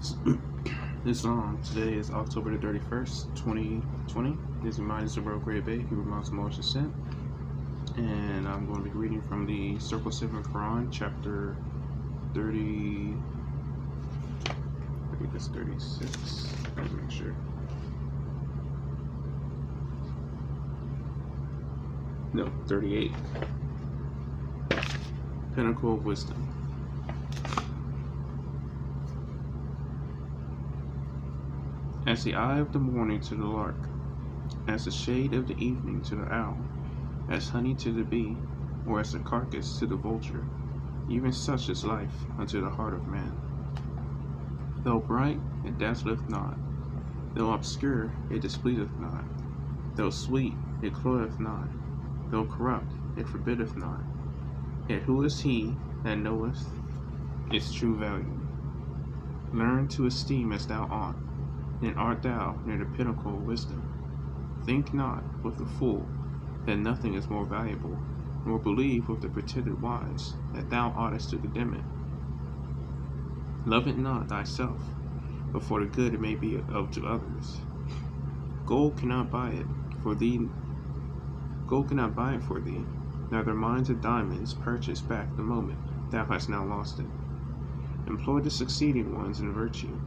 This today is October the 31st, 2020. This is mine is the World Great Bay, Hebrew Mountain Moses sent. And I'm going to be reading from the Circle 7 Quran, chapter 30. I think it's 36. Let me make sure. No, 38. Pinnacle of Wisdom. As the eye of the morning to the lark, as the shade of the evening to the owl, as honey to the bee, or as the carcass to the vulture, even such is life unto the heart of man. Though bright, it dazzleth not; though obscure, it displeaseth not; though sweet, it cloyeth not; though corrupt, it forbiddeth not. Yet who is he that knoweth its true value? Learn to esteem as thou ought, then art thou near the pinnacle of wisdom. Think not with the fool that nothing is more valuable, nor believe with the pretended wise that thou oughtest to condemn it. Love it not thyself, but for the good it may be of to others. Gold cannot buy it for thee, neither mines of diamonds purchase back the moment thou hast now lost it. Employ the succeeding ones in virtue.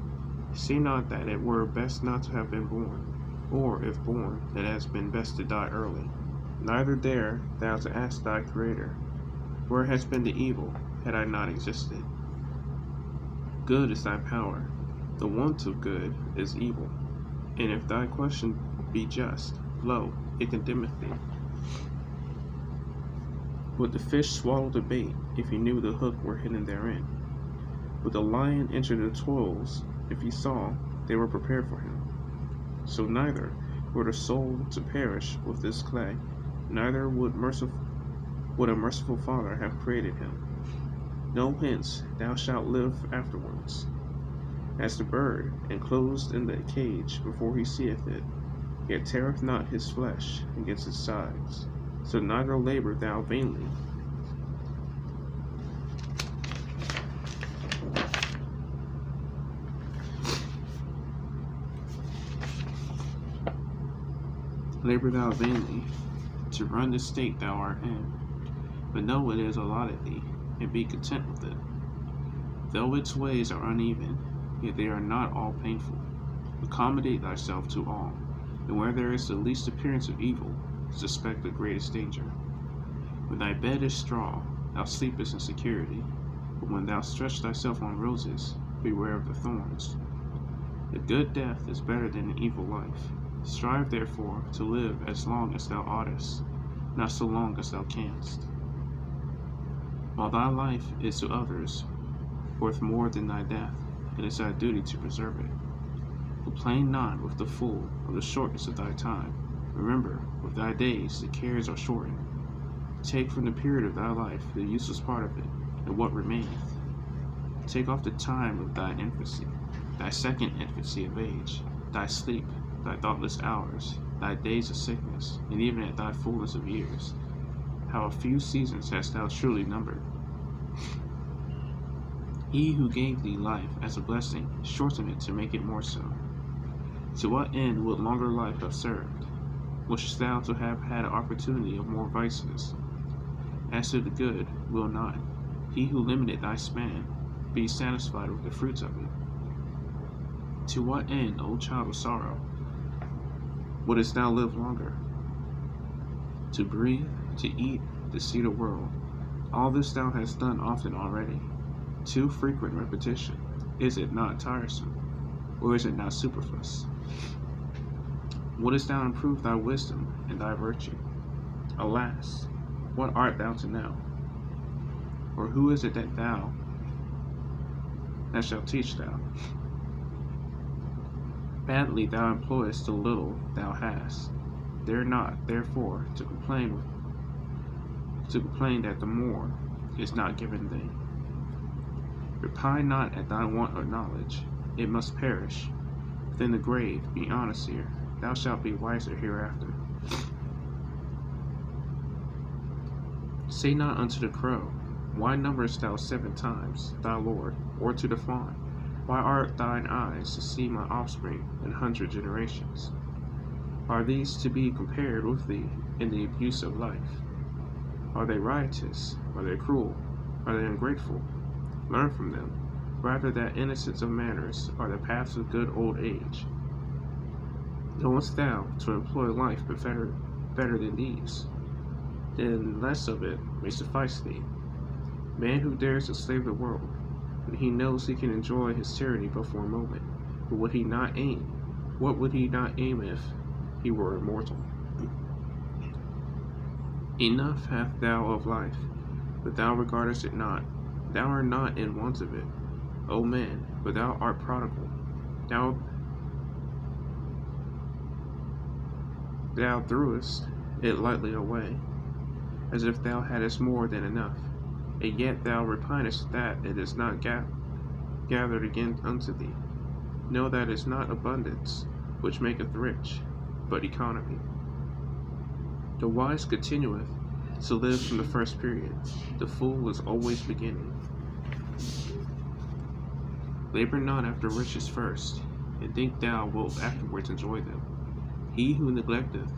See not that it were best not to have been born, or, if born, that it has been best to die early. Neither dare thou to ask thy Creator, where has been the evil, had I not existed? Good is thy power, the want of good is evil, and if thy question be just, lo, it condemneth thee. Would the fish swallow the bait, if he knew the hook were hidden therein? Would the lion enter the toils, if he saw they were prepared for him? So neither were the soul to perish with this clay, neither would a merciful Father have created him. Know hence thou shalt live afterwards. As the bird, enclosed in the cage before he seeth it, yet teareth not his flesh against its sides, so neither labor thou vainly. Labor thou vainly to run the state thou art in, but know it is allotted thee, and be content with it. Though its ways are uneven, yet they are not all painful. Accommodate thyself to all, and where there is the least appearance of evil, suspect the greatest danger. When thy bed is straw, thou sleepest in security, but when thou stretch thyself on roses, beware of the thorns. A good death is better than an evil life. Strive therefore to live as long as thou oughtest, not so long as thou canst. While thy life is to others worth more than thy death, it is thy duty to preserve it. Complain not with the fool of the shortness of thy time. Remember, with thy days the cares are shortened. Take from the period of thy life the useless part of it, and what remaineth. Take off the time of thine infancy, thy second infancy of age, thy sleep, thy thoughtless hours, thy days of sickness, and even at thy fullness of years. How a few seasons hast thou truly numbered. He who gave thee life as a blessing shortened it to make it more so. To what end would longer life have served? Wishest thou to have had an opportunity of more vices? As to the good, will not he who limited thy span be satisfied with the fruits of it? To what end, O child of sorrow, wouldst thou live longer? To breathe, to eat, to see the world. All this thou hast done often already. Too frequent repetition. Is it not tiresome? Or is it not superfluous? Wouldst thou improve thy wisdom and thy virtue? Alas, what art thou to know? Or who is it that shall teach thou? Badly thou employest the little thou hast. Dare not, therefore, to complain that the more is not given thee. Repine not at thy want of knowledge; it must perish. Within the grave, be honest here; thou shalt be wiser hereafter. Say not unto the crow, Why numberest thou 7 times, thy Lord, or to the fawn, Why art thine eyes to see my offspring in 100 generations? Are these to be compared with thee in the abuse of life? Are they riotous? Are they cruel? Are they ungrateful? Learn from them, rather that innocence of manners are the paths of good old age. Knowest thou to employ life better than these? Then less of it may suffice thee. Man who dares to slave the world, when he knows he can enjoy his tyranny but for a moment, but would he not aim? What would he not aim if he were immortal? Enough hast thou of life, but thou regardest it not. Thou art not in want of it, O man, but thou art prodigal. Thou threwest it lightly away, as if thou hadst more than enough, and yet thou repinest that it is not gathered again unto thee. Know that it is not abundance which maketh rich, but economy. The wise continueth to live from the first period. The fool is always beginning. Labor not after riches first, and think thou wilt afterwards enjoy them. He who neglecteth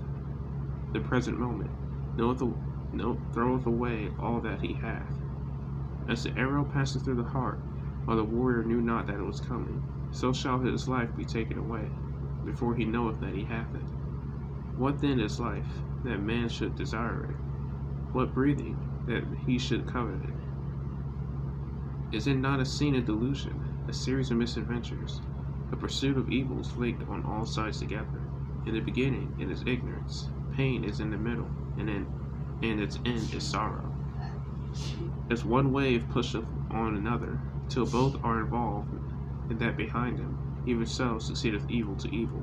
the present moment throweth away all that he hath. As the arrow passeth through the heart, while the warrior knew not that it was coming, so shall his life be taken away, before he knoweth that he hath it. What then is life, that man should desire it? What breathing, that he should covet it? Is it not a scene of delusion, a series of misadventures, a pursuit of evils linked on all sides together? In the beginning it is ignorance, pain is in the middle, and its end is sorrow. As one wave pusheth on another, till both are involved in that behind them, even so succeedeth evil to evil.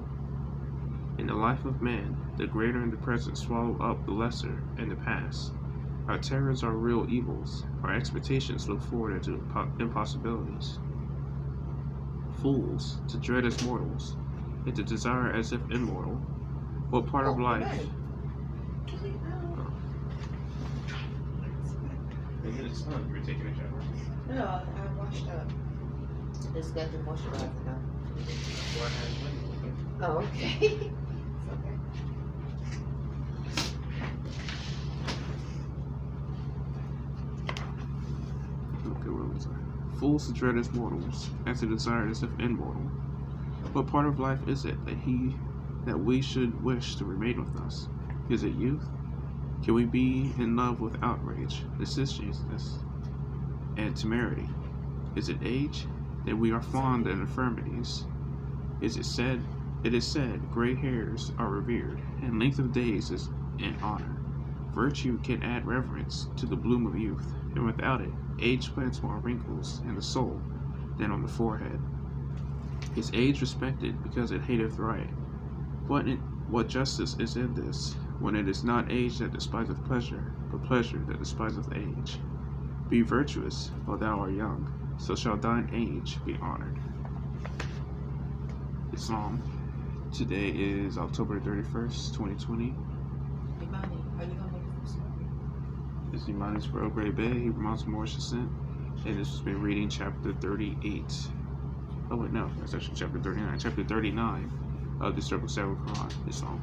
In the life of man, the greater and the present swallow up the lesser and the past. Our terrors are real evils, our expectations look forward into impossibilities. Fools, to dread as mortals, and to desire as if immortal. What part of life? Is it sun? You were taking a shower? No, I washed up. Just got the moisturizer now. Oh, okay. It's okay. Okay, where was I? Fools to dread as mortals, and to desire as if immortal. What part of life is it that we should wish to remain with us? Is it youth? Can we be in love with outrage, licentiousness, and temerity? Is it age, that we are fond of infirmities? It is said, gray hairs are revered, and length of days is an honor. Virtue can add reverence to the bloom of youth, and without it, age plants more wrinkles in the soul than on the forehead. Is age respected because it hateth right? What justice is in this, when it is not age that despiseth pleasure, but pleasure that despiseth age? Be virtuous while thou art young, so shall thine age be honored. Islam. Today is October 31st, 2020. Imani, are you gonna make it this morning? This is Imani's for Arrington-Bey, Hebrew Mountain Moorish Descent, and this has been reading chapter 38. Oh wait, no, that's actually chapter 39. Chapter 39 of the Circle 7 Quran, Islam.